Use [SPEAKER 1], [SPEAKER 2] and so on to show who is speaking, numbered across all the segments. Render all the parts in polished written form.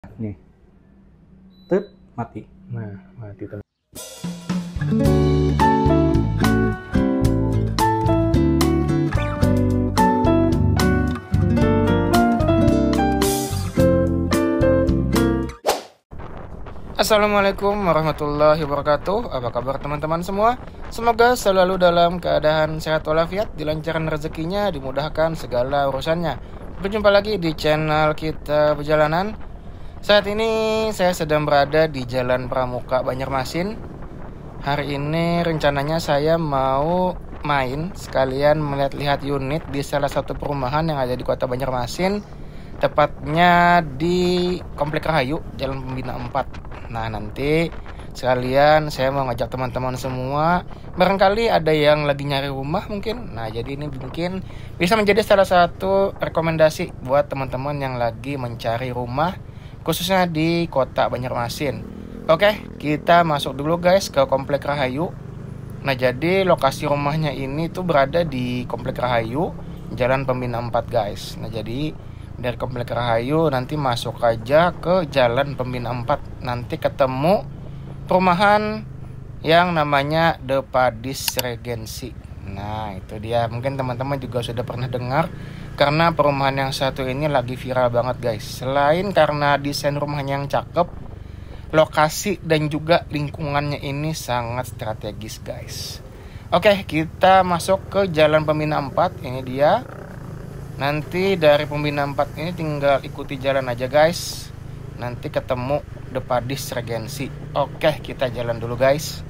[SPEAKER 1] Nih, tet mati.
[SPEAKER 2] Nah, mati teman. Assalamualaikum warahmatullahi wabarakatuh. Apa kabar teman-teman semua? Semoga selalu dalam keadaan sehat walafiat, dilancarkan rezekinya, dimudahkan segala urusannya. Berjumpa lagi di channel kita Perjalanan. Saat ini saya sedang berada di Jalan Pramuka, Banjarmasin. Hari ini rencananya saya mau main sekalian melihat-lihat unit di salah satu perumahan yang ada di kota Banjarmasin, tepatnya di Komplek Rahayu, Jalan Pembina 4. Nah, nanti sekalian saya mau ngajak teman-teman semua. Barangkali ada yang lagi nyari rumah mungkin. Nah, jadi ini mungkin bisa menjadi salah satu rekomendasi buat teman-teman yang lagi mencari rumah, khususnya di kota Banjarmasin. Oke, kita masuk dulu guys ke Komplek Rahayu. Nah, jadi lokasi rumahnya ini tuh berada di Komplek Rahayu, Jalan Pembina 4 guys. Nah, jadi dari Komplek Rahayu nanti masuk aja ke Jalan Pembina 4. Nanti ketemu perumahan yang namanya The Padis Regency. Nah, itu dia. Mungkin teman-teman juga sudah pernah dengar, karena perumahan yang satu ini lagi viral banget guys. Selain karena desain rumahnya yang cakep, lokasi dan juga lingkungannya ini sangat strategis guys. Oke, kita masuk ke Jalan Pembina 4. Ini dia. Nanti dari Pembina 4 ini tinggal ikuti jalan aja guys. Nanti ketemu The Padis Regency. Oke, kita jalan dulu guys.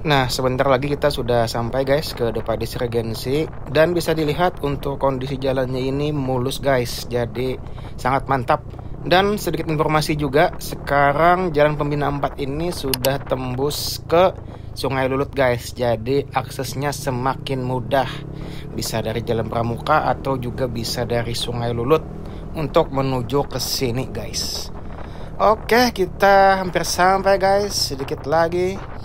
[SPEAKER 2] Nah, sebentar lagi kita sudah sampai guys ke The Padis Regency. Dan bisa dilihat untuk kondisi jalannya ini mulus guys, jadi sangat mantap. Dan sedikit informasi juga, sekarang Jalan Pembina 4 ini sudah tembus ke Sungai Lulut guys. Jadi aksesnya semakin mudah. Bisa dari Jalan Pramuka atau juga bisa dari Sungai Lulut untuk menuju ke sini guys. Oke, kita hampir sampai guys, sedikit lagi.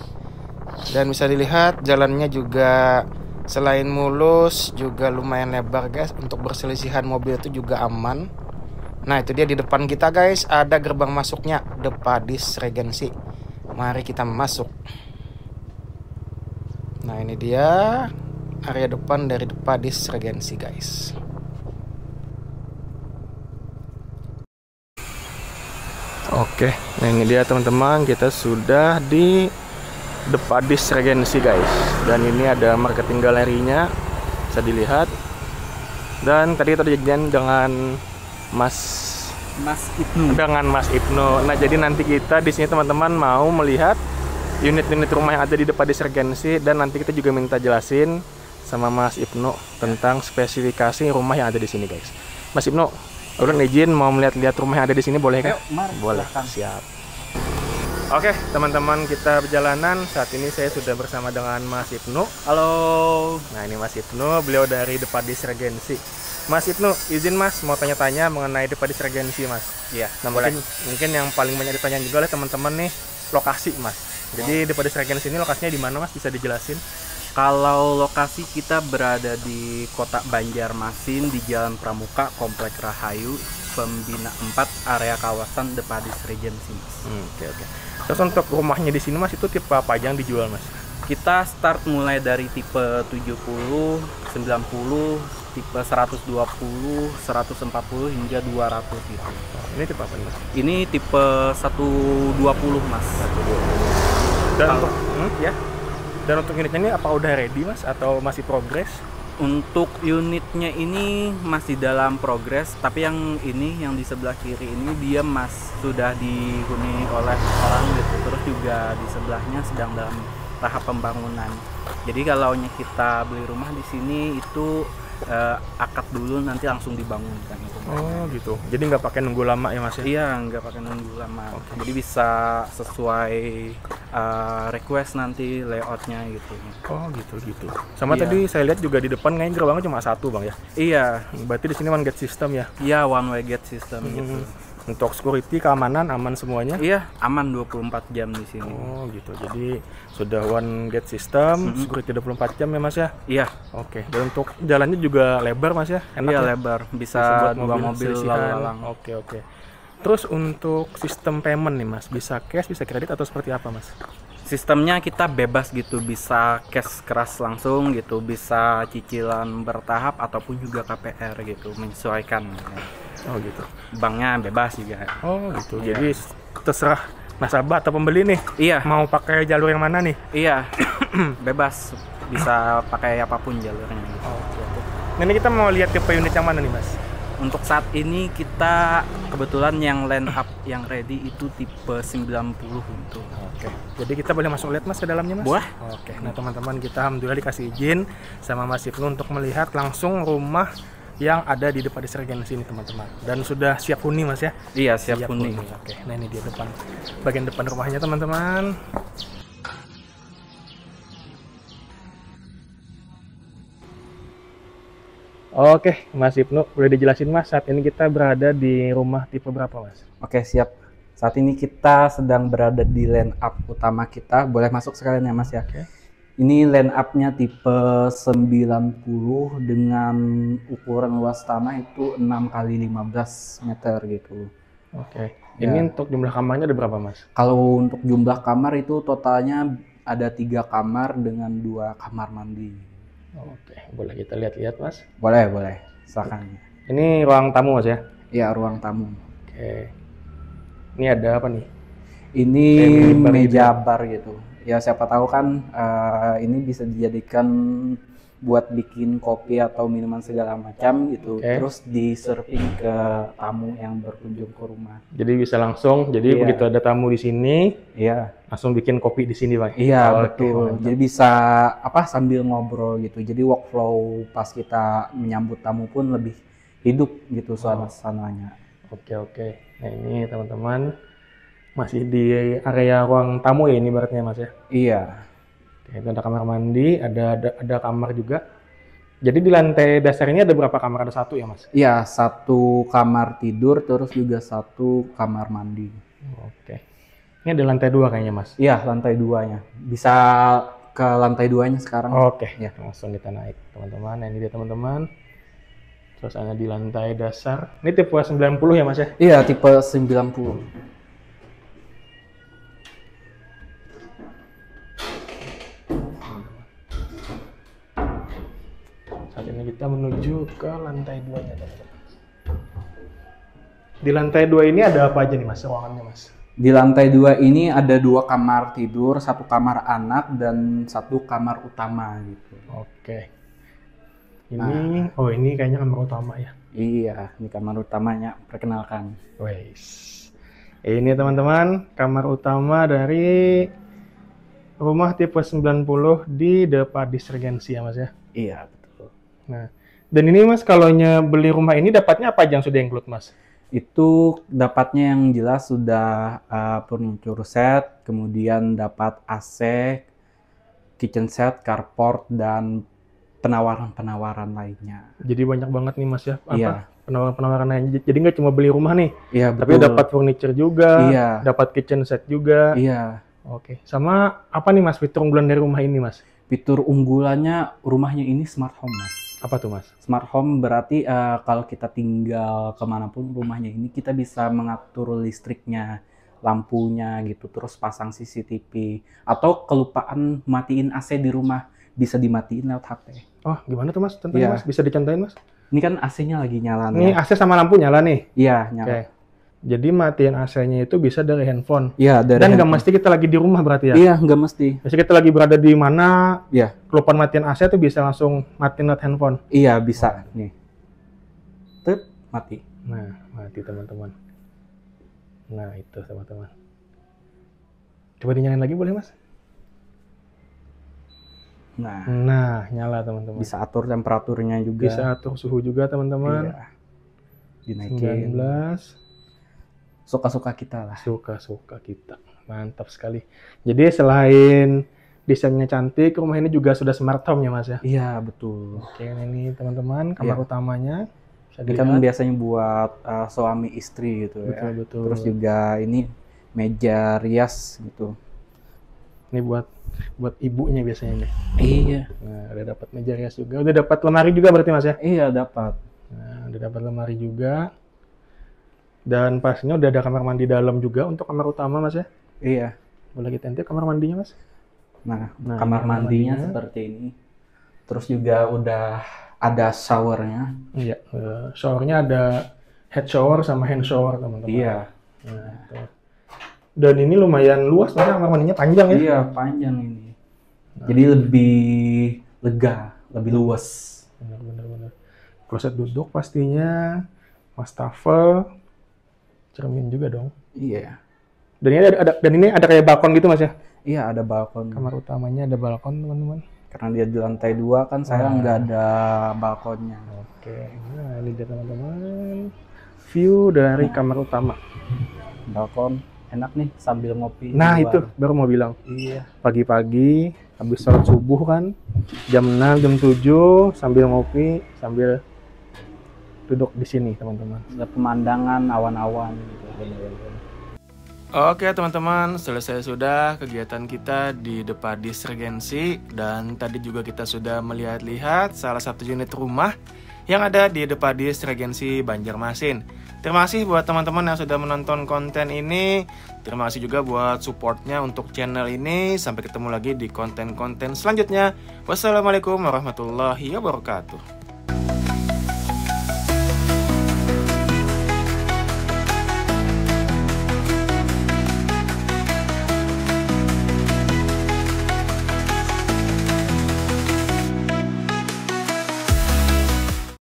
[SPEAKER 2] Dan bisa dilihat jalannya juga selain mulus juga lumayan lebar guys. Untuk perselisihan mobil itu juga aman. Nah, itu dia di depan kita guys, ada gerbang masuknya The Padis Regency. Mari kita masuk. Nah, ini dia area depan dari The Padis Regency guys. Oke, nah ini dia teman-teman, kita sudah di The Padis Regency guys. Dan ini ada marketing galerinya, bisa dilihat. Dan tadi kita janjian dengan Mas Ibnu. Nah, jadi nanti kita di sini teman-teman mau melihat unit-unit rumah yang ada di The Padis Regency. Dan nanti kita juga minta jelasin sama Mas Ibnu tentang spesifikasi rumah yang ada di sini guys. Mas Ibnu, udah izin mau melihat-lihat rumah yang ada di sini, boleh kan?
[SPEAKER 1] Ayo, mari,
[SPEAKER 2] boleh,
[SPEAKER 1] silakan.
[SPEAKER 2] siap. Oke, teman-teman, kita perjalanan. Saat ini saya sudah bersama dengan Mas Ibnu.
[SPEAKER 1] Halo.
[SPEAKER 2] Nah, ini Mas Ibnu, beliau dari The Padis Regency. Mas Ibnu, izin Mas mau tanya-tanya mengenai The Padis Regency Mas.
[SPEAKER 1] Iya,
[SPEAKER 2] Nah, mungkin yang paling banyak ditanyain juga oleh teman-teman nih, lokasi Mas. Jadi The Padis Regency ini lokasinya di mana Mas? Bisa dijelasin?
[SPEAKER 1] Kalau lokasi kita berada di Kota Banjarmasin di Jalan Pramuka, Komplek Rahayu, Pembina 4, area kawasan The Padis Regency Mas.
[SPEAKER 2] Oke. Terus untuk rumahnya di sini Mas, itu tipe apa aja yang dijual Mas?
[SPEAKER 1] Kita start mulai dari tipe 70, 90, tipe 120, 140 hingga 200 gitu.
[SPEAKER 2] Ini tipe apa nih Mas?
[SPEAKER 1] Ini tipe 120 Mas.
[SPEAKER 2] Dan untuk ya. Dan untuk unitnya ini apa udah ready Mas atau masih progres?
[SPEAKER 1] Untuk unitnya ini masih dalam progres, tapi yang ini yang di sebelah kiri ini dia sudah dihuni oleh orang gitu. Terus juga di sebelahnya sedang dalam tahap pembangunan. Jadi kalau kita beli rumah di sini itu akad dulu nanti langsung dibangunkan itu.
[SPEAKER 2] Oh gitu. Jadi nggak pakai nunggu lama ya Mas ya?
[SPEAKER 1] Iya, nggak pakai nunggu lama. Jadi bisa sesuai request nanti layoutnya gitu.
[SPEAKER 2] Oh gitu. Sama
[SPEAKER 1] Iya.
[SPEAKER 2] tadi saya lihat juga di depan kayaknya gerbangnya cuma satu Bang ya.
[SPEAKER 1] Iya,
[SPEAKER 2] Berarti di sini one gate system ya.
[SPEAKER 1] iya one way gate system gitu.
[SPEAKER 2] Untuk security, keamanan aman semuanya.
[SPEAKER 1] Iya, aman 24 jam di sini.
[SPEAKER 2] Oh gitu. Jadi sudah one gate system, security 24 jam ya Mas ya.
[SPEAKER 1] Iya,
[SPEAKER 2] Oke. Dan untuk jalannya juga lebar Mas ya. Enak
[SPEAKER 1] iya
[SPEAKER 2] ya?
[SPEAKER 1] lebar, bisa
[SPEAKER 2] buat
[SPEAKER 1] dua mobil
[SPEAKER 2] selisihan.
[SPEAKER 1] lalu lalang.
[SPEAKER 2] Oke. Terus untuk sistem payment nih Mas, bisa cash, bisa kredit atau seperti apa Mas?
[SPEAKER 1] Sistemnya kita bebas gitu, bisa cash keras langsung gitu, bisa cicilan bertahap ataupun juga KPR gitu, menyesuaikan.
[SPEAKER 2] Oh gitu.
[SPEAKER 1] Banknya bebas juga.
[SPEAKER 2] Oh gitu.
[SPEAKER 1] Iya.
[SPEAKER 2] Jadi terserah nasabah atau pembeli nih
[SPEAKER 1] Iya,
[SPEAKER 2] mau pakai jalur yang mana nih?
[SPEAKER 1] iya, bebas, bisa pakai apapun jalurnya gitu.
[SPEAKER 2] Oke. Nah, ini kita mau lihat tipe unit yang mana nih Mas?
[SPEAKER 1] Untuk saat ini kita kebetulan yang line up yang ready itu tipe 90 gitu.
[SPEAKER 2] Oke. Jadi kita boleh masuk lihat Mas ke dalamnya Mas?
[SPEAKER 1] Boleh.
[SPEAKER 2] Oke. Nah teman-teman, kita alhamdulillah dikasih izin sama Mas Ibnu untuk melihat langsung rumah yang ada di depan Regency ini teman-teman. Dan sudah siap huni Mas ya?
[SPEAKER 1] Iya, siap kuning.
[SPEAKER 2] Oke. Nah ini dia depan, bagian depan rumahnya teman-teman. Oke, Mas Ibnu, boleh dijelasin Mas, saat ini kita berada di rumah tipe berapa Mas?
[SPEAKER 1] Oke, siap. Saat ini kita sedang berada di line up utama kita. Boleh masuk sekalian ya Mas ya.
[SPEAKER 2] Oke.
[SPEAKER 1] Ini line up-nya tipe 90 dengan ukuran luas tanah itu 6 kali 15 meter gitu.
[SPEAKER 2] Oke.
[SPEAKER 1] Ya.
[SPEAKER 2] Ini untuk jumlah kamarnya ada berapa Mas?
[SPEAKER 1] Kalau untuk jumlah kamar itu totalnya ada 3 kamar dengan 2 kamar mandi.
[SPEAKER 2] Oke, boleh kita lihat-lihat Mas.
[SPEAKER 1] Boleh. Silakan.
[SPEAKER 2] Ini ruang tamu Mas ya?
[SPEAKER 1] Iya, ruang tamu.
[SPEAKER 2] Oke. Ini ada apa nih?
[SPEAKER 1] Ini
[SPEAKER 2] bar
[SPEAKER 1] meja bar gitu. Ya siapa tahu kan ini bisa dijadikan buat bikin kopi atau minuman segala macam gitu.
[SPEAKER 2] Oke.
[SPEAKER 1] Terus di serving ke tamu yang berkunjung ke rumah.
[SPEAKER 2] Jadi bisa langsung, jadi
[SPEAKER 1] Iya.
[SPEAKER 2] begitu ada tamu di sini,
[SPEAKER 1] Iya.
[SPEAKER 2] langsung bikin kopi di sini Bang?
[SPEAKER 1] Iya,
[SPEAKER 2] Oke,
[SPEAKER 1] betul.
[SPEAKER 2] mantap.
[SPEAKER 1] Jadi bisa sambil ngobrol gitu. Jadi workflow pas kita menyambut tamu pun lebih hidup gitu suasananya.
[SPEAKER 2] Oke. Nah ini teman-teman, masih di area ruang tamu ya ini berarti Mas ya?
[SPEAKER 1] Iya.
[SPEAKER 2] Oke, itu ada kamar mandi, ada kamar juga. Jadi di lantai dasar ini ada berapa kamar? Ada satu ya Mas?
[SPEAKER 1] Iya, 1 kamar tidur terus juga 1 kamar mandi.
[SPEAKER 2] Oke. Ini ada lantai 2 kayaknya Mas?
[SPEAKER 1] Iya, lantai 2-nya. Bisa ke lantai 2-nya sekarang.
[SPEAKER 2] Oke,
[SPEAKER 1] Ya.
[SPEAKER 2] langsung kita naik teman-teman. Nah, ini dia teman-teman. Terus ada di lantai dasar. Ini tipe 90 ya Mas ya?
[SPEAKER 1] Iya, tipe 90.
[SPEAKER 2] Saat ini kita menuju ke lantai 2-nya teman-teman. Di lantai 2 ini ada apa aja nih Mas, ruangannya Mas?
[SPEAKER 1] Di lantai 2 ini ada 2 kamar tidur, 1 kamar anak dan 1 kamar utama gitu.
[SPEAKER 2] Oke. Ini, oh ini kayaknya kamar utama ya.
[SPEAKER 1] Iya, ini kamar utamanya. Perkenalkan.
[SPEAKER 2] Wes. Ini teman-teman, kamar utama dari rumah tipe 90 di Depadis Regency ya Mas ya.
[SPEAKER 1] Iya, betul.
[SPEAKER 2] Nah, dan ini Mas kalau beli rumah ini dapatnya apa aja yang sudah include Mas?
[SPEAKER 1] Itu dapatnya yang jelas sudah furniture set, kemudian dapat AC, kitchen set, carport, dan penawaran-penawaran lainnya.
[SPEAKER 2] Jadi banyak banget nih Mas ya, apa?
[SPEAKER 1] Iya.
[SPEAKER 2] Penawaran-penawaran lain. Jadi nggak cuma beli rumah nih,
[SPEAKER 1] Iya,
[SPEAKER 2] tapi
[SPEAKER 1] betul.
[SPEAKER 2] dapat furniture juga,
[SPEAKER 1] Iya.
[SPEAKER 2] dapat kitchen set juga.
[SPEAKER 1] Iya.
[SPEAKER 2] Oke. Sama apa nih Mas fitur unggulan dari rumah ini Mas?
[SPEAKER 1] Fitur unggulannya rumahnya ini smart home, Mas.
[SPEAKER 2] Apa tuh Mas?
[SPEAKER 1] Smart home berarti kalau kita tinggal kemanapun rumahnya ini kita bisa mengatur listriknya, lampunya gitu, terus pasang CCTV atau kelupaan matiin AC di rumah bisa dimatiin lewat HP.
[SPEAKER 2] Oh gimana tuh Mas? Contohnya
[SPEAKER 1] Iya.
[SPEAKER 2] Mas, bisa dicontohin Mas?
[SPEAKER 1] Ini kan AC-nya lagi nyala
[SPEAKER 2] Ini
[SPEAKER 1] nih.
[SPEAKER 2] AC sama lampu nyala nih.
[SPEAKER 1] Iya, nyala.
[SPEAKER 2] Oke. Jadi matiin AC-nya itu bisa dari handphone.
[SPEAKER 1] Iya, dari
[SPEAKER 2] Dan nggak
[SPEAKER 1] handphone.
[SPEAKER 2] mesti kita lagi di rumah berarti ya?
[SPEAKER 1] Iya, nggak mesti.
[SPEAKER 2] Biasanya kita lagi berada di mana,
[SPEAKER 1] Iya,
[SPEAKER 2] kelupaan matiin AC tuh bisa langsung matiin lewat handphone.
[SPEAKER 1] iya bisa nih. Tet, mati.
[SPEAKER 2] Nah, mati teman-teman. Nah, itu teman-teman. Coba dinyalain lagi boleh Mas?
[SPEAKER 1] Nah,
[SPEAKER 2] nyala teman-teman.
[SPEAKER 1] bisa atur temperaturnya juga.
[SPEAKER 2] Bisa atur suhu juga teman-teman.
[SPEAKER 1] Iya. Dinaikin.
[SPEAKER 2] 19.
[SPEAKER 1] Suka-suka kita lah.
[SPEAKER 2] Suka-suka kita. Mantap sekali. Jadi selain desainnya cantik, rumah ini juga sudah smart home ya Mas ya?
[SPEAKER 1] Iya, betul.
[SPEAKER 2] Oke, ini teman-teman kamar utamanya.
[SPEAKER 1] Ini kan biasanya buat suami istri gitu ya.
[SPEAKER 2] Betul.
[SPEAKER 1] Terus juga ini meja rias gitu.
[SPEAKER 2] Ini buat ibunya biasanya nih.
[SPEAKER 1] Iya.
[SPEAKER 2] Nah, udah dapat meja rias juga. Udah dapat lemari juga berarti Mas ya?
[SPEAKER 1] Iya, dapat.
[SPEAKER 2] Nah, udah dapat lemari juga. Dan pastinya udah ada kamar mandi dalam juga untuk kamar utama Mas ya?
[SPEAKER 1] Iya.
[SPEAKER 2] Boleh kita intip kamar mandinya Mas?
[SPEAKER 1] Nah, kamar mandinya seperti ini. Terus juga udah ada showernya.
[SPEAKER 2] Iya, showernya ada head shower sama hand shower teman-teman.
[SPEAKER 1] Iya.
[SPEAKER 2] Nah, tuh. Dan ini lumayan luas, karena kamar mandinya panjang ya?
[SPEAKER 1] Iya, panjang ini. Jadi lebih lega, lebih luas.
[SPEAKER 2] Bener. Kloset duduk pastinya, wastafel, cermin juga dong.
[SPEAKER 1] Iya.
[SPEAKER 2] Dan ini ada kayak balkon gitu Mas ya?
[SPEAKER 1] Iya, ada balkon.
[SPEAKER 2] Kamar utamanya ada balkon teman-teman.
[SPEAKER 1] Karena dia di lantai 2 kan saya nggak ada balkonnya.
[SPEAKER 2] Oke, nah ini dia teman-teman. View dari kamar utama.
[SPEAKER 1] Balkon enak nih sambil ngopi.
[SPEAKER 2] Nah itu baru mau bilang.
[SPEAKER 1] Iya.
[SPEAKER 2] Pagi-pagi habis sholat subuh kan, jam 6, jam 7 sambil ngopi, sambil duduk di sini teman-teman.
[SPEAKER 1] Ada pemandangan awan-awan gitu. Bener-bener.
[SPEAKER 2] Oke teman-teman, selesai sudah kegiatan kita di Depadis Regency. Dan tadi juga kita sudah melihat-lihat salah satu unit rumah yang ada di Depadis Regency Banjarmasin. Terima kasih buat teman-teman yang sudah menonton konten ini. Terima kasih juga buat supportnya untuk channel ini. Sampai ketemu lagi di konten-konten selanjutnya. Wassalamualaikum warahmatullahi wabarakatuh.